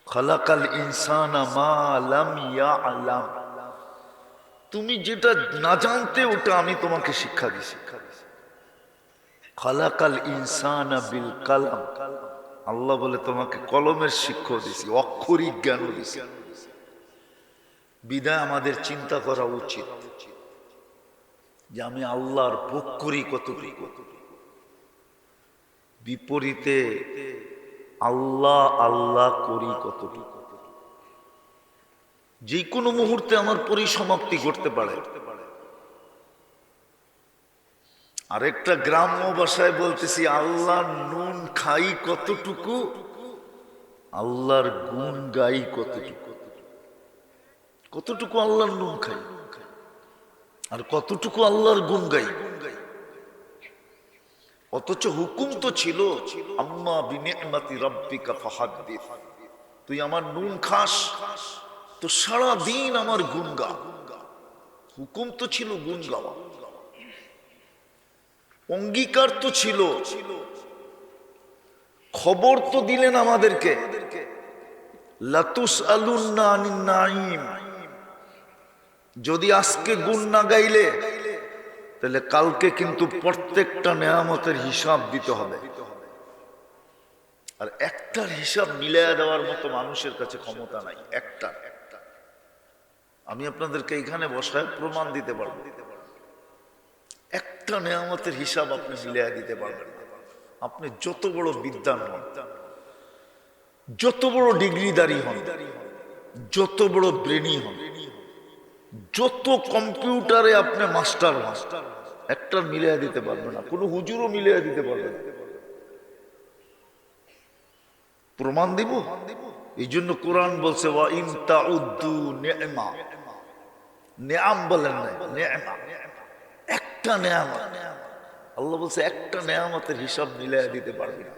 খালাকাল ইনসানা মা লাম ইয়ালাম, তুমি যেটা না জানতে ওটা আমি তোমাকে শিক্ষা দিছি। খালাকাল ইনসানা বিল কালাম, আল্লাহ বলে তোমাকে কলমের শিক্ষা দিছি, অক্ষরিক জ্ঞান দিছি। বিদায় আমাদের চিন্তা করা উচিত যে আমি আল্লাহর ভোগ করি কতটুকু, বিপরীতে আল্লাহ আল্লাহ করি কতটুকু। যে কোনো মুহূর্তে আমার পরিসমাপ্তি ঘটতে পারে। আরেকটা গ্রাম্য ভাষায় বলতেছি, আল্লাহর নুন খাই কতটুকু, আল্লাহর গুণ গাই কতটুকু। কতটুকু আল্লাহর নুন খাই আর কতটুকু আল্লাহর গুণ গাই। অথচ হুকুম তো ছিল আম্মা বিনিআমাতি রাব্বিকা ফাহাদ্দিস, তুই আমার নুন খাস তো সারা দিন আমার গুণ গা। হুকুম তো ছিল গুণ গাওয়া, অঙ্গীকার তো ছিল, খবর তো দিলেন আমাদেরকে লাতুসআলুন্না আনিন নাঈম, যদি আজকে গুণ না গাইলে তাহলে কালকে কিন্তু প্রত্যেকটা নেয়ামতের হিসাব দিতে হবে। আর একটার হিসাব মিলাইয়া দেওয়ার মতো মানুষের কাছে ক্ষমতা নাই। একটা আমি আপনাদেরকে এখানে বসায় প্রমাণ দিতে পারবো, একটা নেয়ামতের হিসাব আপনি মিলাইয়া দিতে পারবেন না। আপনি যত বড় বিদ্বান হন, যত বড় ডিগ্রিদারি হন, যত বড় ব্রেনি হন, যত কম্পিউটারে আপনি মাস্টার হন, একটা মিলিয়ে দিতে পারবে না। কোনো হুজুরও মিলিয়ে দিতে পারবে না। প্রমাণ দিব। এই জন্য কোরআন বলছে ওয়া ইন তাউদ্দু নি'মা, নিআম বলেন না, নি'মা, একটা নেয়ামত। আল্লাহ বলছে একটা নেয়ামতের হিসাব মিলিয়ে দিতে পারবে না।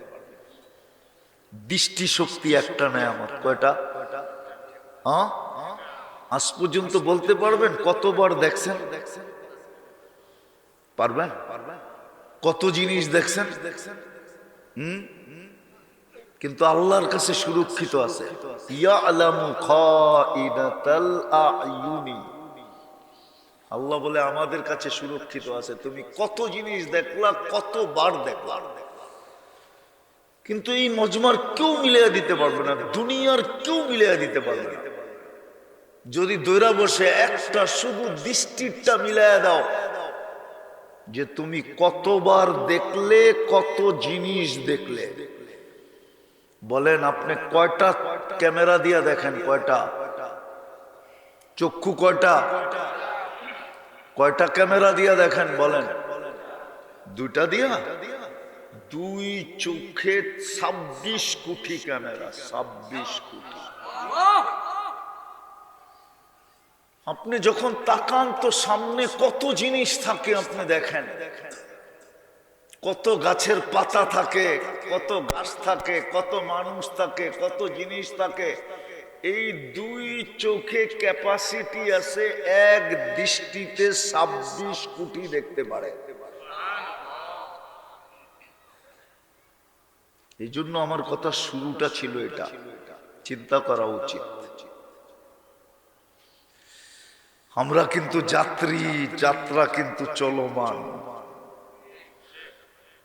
দৃষ্টি শক্তি একটা নেয়ামত। কয়টা? হ্যাঁ, আজ পর্যন্ত বলতে পারবেন কতবার দেখছেন? পারবেন? কত জিনিস দেখছেন? কিন্তু আল্লাহর কাছে সুরক্ষিত আছে। ইয়ালামু খাইনাতাল আয়ুনি, আল্লাহ বলে আমাদের কাছে সুরক্ষিত আছে। তুমি কত জিনিস দেখলা, কতবার দেখলা, কিন্তু এই মজমার কেউ মিলিয়ে দিতে পারবে না, দুনিয়ার কেউ মিলিয়ে দিতে পারবে না। যদি দৈরা বসে একটা শুধু দৃষ্টিটা মিলাইয়া দাও যে তুমি কতবার দেখলে, কত জিনিস দেখলে। বলেন আপনি কয়টা ক্যামেরা দিয়া দেখেন? কয়টা চক্ষু? কয়টা কয়টা ক্যামেরা দিয়া দেখেন? বলেন। দুইটা দিয়া? দুই চোখে 26 কোটি ক্যামেরা, 26 কোটি। আপনি যখন তাকান তো সামনে কত জিনিস থাকে আপনি দেখেন। কত গাছের পাতা থাকে, কত গাছ থাকে, কত মানুষ থাকে, কত জিনিস থাকে। এই দুই চোখে ক্যাপাসিটি আছে এক দৃষ্টিতে 26 কোটি দেখতে পারে। এই জন্য আমার কথা শুরুটা ছিল এটা, চিন্তা করা উচিত। আমরা কিন্তু যাত্রী, যাত্রা কিন্তু চলমান।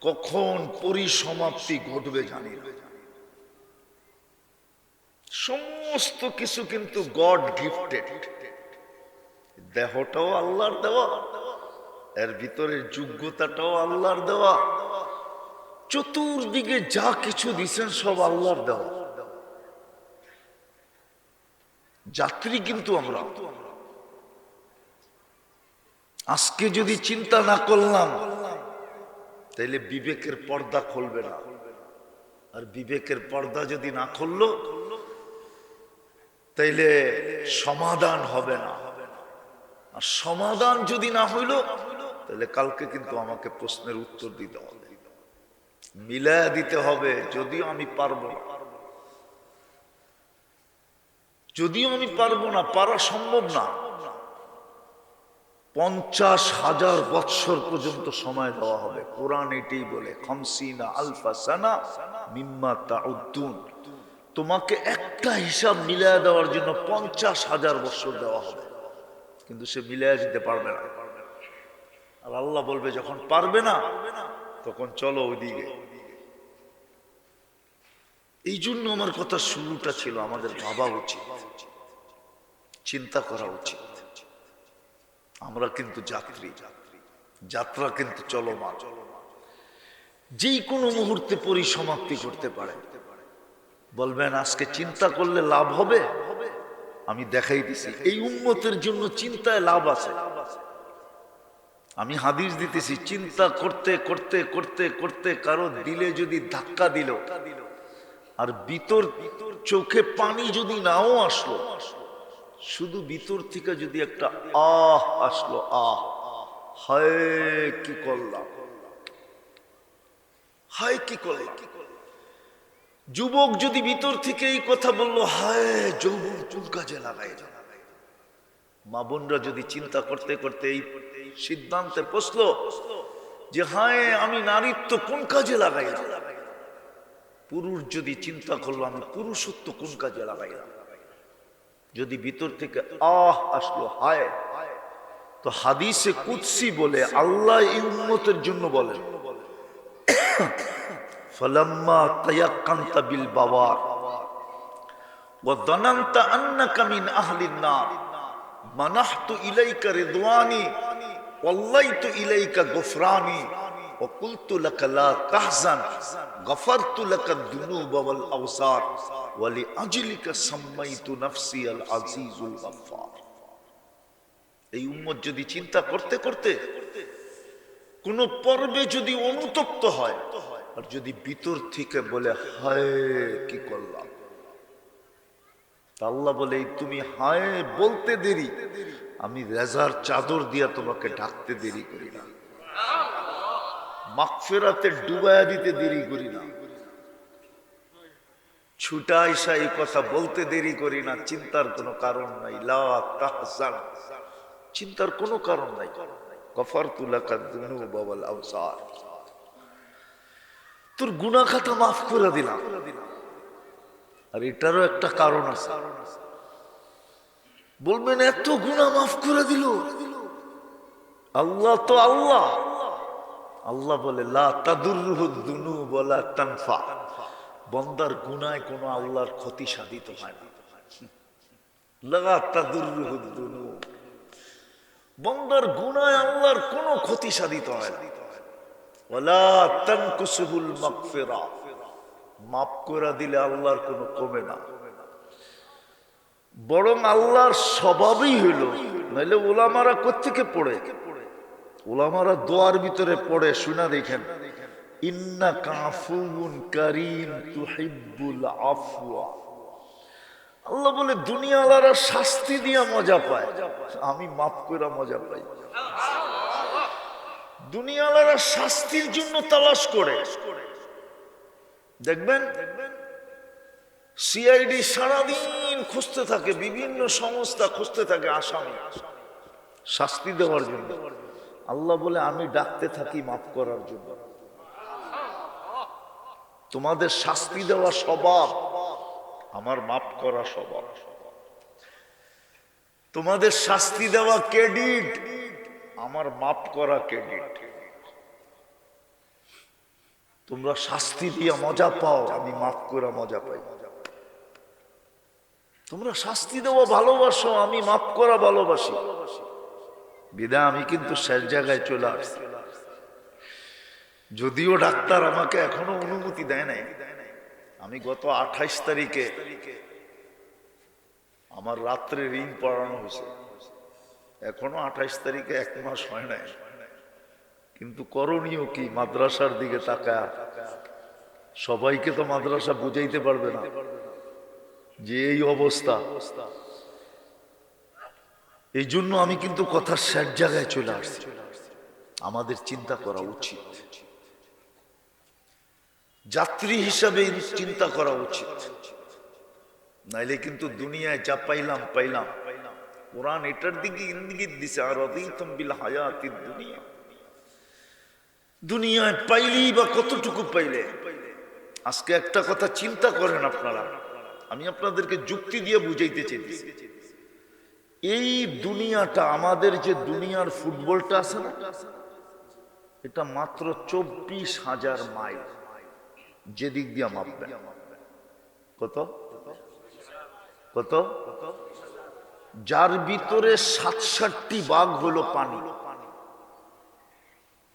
কখন পরিসমাপ্তি ঘটবে জানি না। সমস্ত কিছু কিন্তু গড গিফটেড। দেহটাও আল্লাহর দেওয়া, এর ভিতরের যোগ্যতাটাও আল্লাহর দেওয়া, চতুর্দিকে যা কিছু দিচ্ছেন সব আল্লাহর দেওয়া। যাত্রী কিন্তু আমরা। আজকে যদি চিন্তা না করলাম তাইলে বিবেকের পর্দা খুলবে না। আর বিবেকের পর্দা যদি না খুললো তাইলে সমাধান হবে না। আর সমাধান যদি না হইল তাহলে কালকে কিন্তু আমাকে প্রশ্নের উত্তর দিতে হবে, মিলায়া দিতে হবে। যদিও আমি পারবো না, যদিও আমি পারবো না, পারা সম্ভব না। 50,000 বৎসর পর্যন্ত সময় দেওয়া হবে। কোরআন এটাই বলে, 50 আলফা সানা মিম্মা তাউদ্দুন, তোমাকে একটা হিসাব মিলায় দেওয়ার জন্য 50,000 বছর দেওয়া হবে, কিন্তু সে মিলায় দিতে পারবে না। আর আল্লাহ বলবে যখন পারবে না তখন চলো ওইদিকে। এই জন্য আমার কথা শুরুটা ছিল আমাদের ভাবা উচিত, চিন্তা করা উচিত। আমরা কিন্তু যাত্রী, যাত্রা কিন্তু চলমান, যেই কোনো মুহূর্তে পরিসমাপ্তি করতে পারে। বলবেন আজকে চিন্তা করলে লাভ হবে? আমি দেখাই দিছি এই উম্মতের জন্য চিন্তায় লাভ আছে। আমি হাদিস দিতেছি, চিন্তা করতে করতে করতে করতে কারো দিলে যদি ধাক্কা দিল, আর ভিতর চোখে পানি যদি নাও আসলো, শুধু ভিতর থেকে যদি একটা আহ আসলো, আহ হায় কি করলাম, হায় কি করলাম। যুবক যদি ভিতর থেকে এই কথা বললো, হায় যৌবন কোন কাজে লাগাই। মা বোনরা যদি চিন্তা করতে করতে এই সিদ্ধান্তে পৌঁছলো যে হায় আমি নারীত্ব কোন কাজে লাগাই, পুরুষ যদি চিন্তা করলো আমি পুরুষত্ব কোন কাজে লাগাই, যদি ভিতর থেকে আহ আসলো হায়, তো হাদিসে কুদসি বলে আল্লাহ এই উম্মতের জন্য বলেন, ফালাম্মা তায়াক্কানতা বিল বাওয়ার ওয়া যানানতা আন্নাকা মিন আহলিন নার মানাহতু ইলাইকা রিদওয়ানি ওয়াল্লাইতু ইলাইকা গফরানি ওয়া কুলতু লাকা লা তাহজান গফারতু লাকা যুনুবা ওয়াল আওসার ওয়া লিআজলিকা সাম্মাইতু নাফসি আল আজিজুল গফফার। এই উম্মত যদি চিন্তা করতে করতে কোন পর্বে যদি অনুতপ্ত হয়, আর যদি ভিতর থেকে বলে হায় কি করলাম, আল্লাহ বলে তুমি হায় বলতে দেরি, আমি রেজার চাদর দিয়া তোমাকে ঢাকতে দেরি করি না, মাগফিরাতে ডুবায়া দিতে দেরি করি না, ছুটা আইসা এই কথা বলতে দেরি করি না। চিন্তার কোনো কারণ নাই, লা তাহজান, চিন্তার কোনো কারণ নাই। গফারতু লাকা যুনুবা ওয়াল আওসার, তোর গুনাহ খাতা মাফ করে দিলাম। আর এটারও একটা কারণ আছে। বলবেন এত গুনাহ মাফ করে দিল আল্লাহ, তো আল্লাহ, আল্লাহ বলে লা তাদুররুহু যুনুব ওয়ালা তানফা, বান্দার গুনায় কোনো আল্লাহর ক্ষতি সাধিত হয় না। লা তাদুররুহু যুনুব, বান্দার গুনায় আল্লাহর কোনো ক্ষতি সাধিত হয় না। ওয়ালা তানকুসুহুল মাগফিরা, মাফ করে দিলে আল্লাহর কোনো কমে না, বরং আল্লাহর স্বভাবই হইল। নাইলে ওলামারা কোত্থেকে পড়ে? ওলামারা দোয়ার ভিতরে পড়ে, শুনা দেখেন, ইন্নাকা আফুউন কারীম তুহিব্বুল আফওয়া। আল্লাহ বলে দুনিয়াওয়ালারা শাস্তি দিয়া মজা পায়, আমি মাফ করে মজা পাই। দুনিয়াওয়ালারা শাস্তির জন্য তালাশ করে, দেখবেন সিআইডি সারাদিন খুঁজতে থাকে, বিভিন্ন সংস্থা খুঁজতে থাকে আসামি শাস্তি দেওয়ার জন্য। আল্লাহ বলে আমি ডাকতে থাকি মাফ করার জন্য। তোমাদের শাস্তি দেওয়া স্বভাব, আমার মাফ করা স্বভাব। তোমাদের শাস্তি দেওয়া ক্রেডিট, আমার মাফ করা ক্রেডিট। তোমরা শাস্তি দিয়ে মজা পাও, আমি মাফ করে মজা পাই। তোমরা শাস্তি দেওয়া ভালোবাসো, আমি মাফ করা ভালোবাসি। বিদায় আমি কিন্তু শেষ জায়গায় চলে আসছি। যদিও ডাক্তার আমাকে এখনো অনুমতি দেয় নাই। আমি গত 28 তারিখে আমার রাত্রে রিং পড়ানো হয়েছে, এখনো 28 তারিখে 1 মাস হয় নাই। কিন্তু করণীয় কি? মাদ্রাসার দিকে তাকায়, সবাইকে তো মাদ্রাসা বুঝাইতে পারবে না যে এই অবস্থা। এই জন্য আমি কিন্তু কথার শেষ জায়গায় চলে আসছি। আমাদের চিন্তা করা উচিত, যাত্রী হিসাবে চিন্তা করা উচিত। নাইলে কিন্তু দুনিয়ায় যা পাইলাম পাইলাম। কোরআন এটার দিকে ইঙ্গিত দিছে, আর রাদিতুম বিল হায়াতিদ দুনিয়া। দুনিয়ায় পাইলি বা কতটুকু পাইলে? আজকে একটা কথা চিন্তা করেন আপনারা, আমি আপনাদেরকে যুক্তি দিয়ে বুঝাইতে চাইছি। এই দুনিয়াটা, আমাদের যে দুনিয়ার ফুটবলটা আছে না, এটা মাত্র 24,000 মাইল। যেদিক দিয়ে মাপবেন কত কত, যার ভিতরে 67টি ভাগ হলো পানি,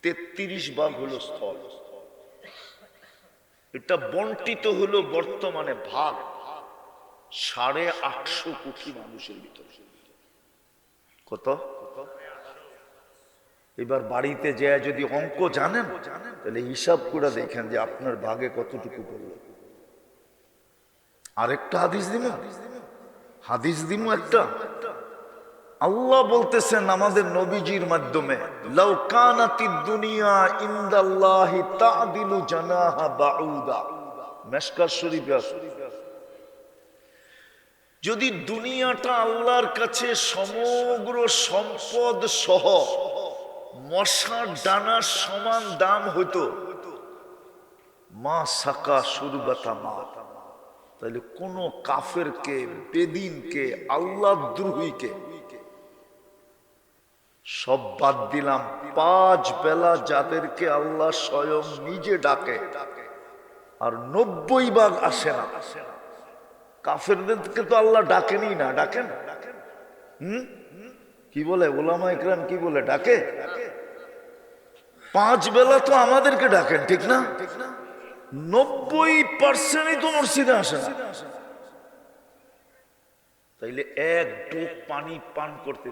33 ভাগ হলো স্থল। এটা বন্টিত হলো বর্তমানে ভাগ 850 কোটি মানুষের ভিতরে। কত? এবার বাড়িতে যায় যদি অঙ্ক জানেন তাহলে হিসাব করে দেখেন যে আপনার ভাগে কতটুকু পড়লো। আরেকটা হাদিস দিমু একটা। আল্লাহ বলতেছেন আমাদের নবীজির মাধ্যমে, লাউ কানাতিদ দুনিয়া ইনদাল্লাহি তা'দিলু জানাহা বাউদা। মিশকাত শরীফে আছে, যদি দুনিয়াটা আল্লাহর কাছে সমগ্র সম্পদ সহ মশার ডানার সমান দাম হইতো, মা সাকা সুরবাতা মা, তাহলে কোন কাফেরকে, বেদিনকে, আল্লাহ দ্রোহীকে সব বাদ দিলাম, 5 বেলা যাদেরকে আল্লাহ স্বয়ং নিজে ডাকে আর 90 ভাগ আসে না, কাফেরদেরকে তো আল্লাহ ডাকেনি না, ডাকেন? কি বলে উলামা ইকরাম, কি বলে ডাকে? 5 বেলা তো আমাদেরকে ডাকেন, ঠিক না? 90%ই তো মসজিদে আসে না। তাইলে এক ঢোক পানি পান করতে